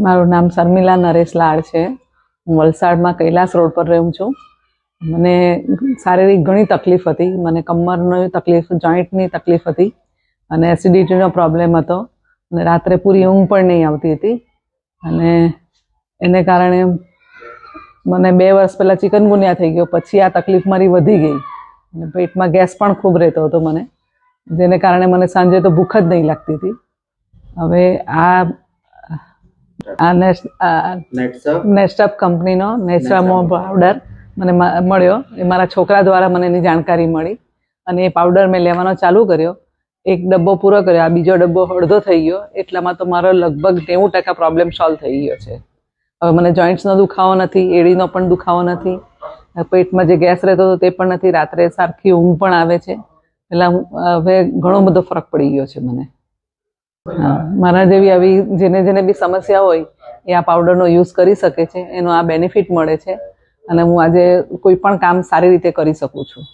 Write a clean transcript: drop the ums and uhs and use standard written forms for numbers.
મારું નામ શર્મિલા નરેશ લાડ છે। હું વલસાડમાં કૈલાસ રોડ પર રહું છું। મને શારીરિક ઘણી તકલીફ હતી। મને કમરની તકલીફ, જોઈન્ટની તકલીફ હતી અને એસિડિટીનો પ્રોબ્લેમ હતો અને રાત્રે પૂરી ઊંઘ પણ નહીં આવતી હતી અને એને કારણે મને 2 વર્ષ પહેલાં ચિકનગુનિયા થઈ ગયો। પછી આ તકલીફ મારી વધી ગઈ અને પેટમાં ગેસ પણ ખૂબ રહેતો હતો મને, જેને કારણે મને સાંજે તો ભૂખ જ નહીં લાગતી હતી। હવે આ નેસ્ટઅપ કંપનીનો નેચરામો પાવડર મને મળ્યો। એ મારા છોકરા દ્વારા મને એની જાણકારી મળી અને એ પાવડર મેં લેવાનો ચાલુ કર્યો। 1 ડબ્બો પૂરો કર્યો, આ બીજો ડબ્બો અડધો થઈ ગયો। એટલામાં તો મારો લગભગ 90% પ્રોબ્લેમ સોલ્વ થઈ ગયો છે। હવે મને જોઈન્ટ્સનો દુખાવો નથી, એડીનો પણ દુખાવો નથી, પેટમાં જે ગેસ રહેતો હતો તે પણ નથી, રાત્રે સારખી ઊંઘ પણ આવે છે। હવે ઘણો બધો ફરક પડી ગયો છે મને। મારા જેવી આવી જેને બી સમસ્યા હોય એ આ પાવડરનો યુઝ કરી શકે છે। એનો આ બેનિફિટ મળે છે અને હું આજે કોઈ પણ કામ સારી રીતે કરી શકું છું।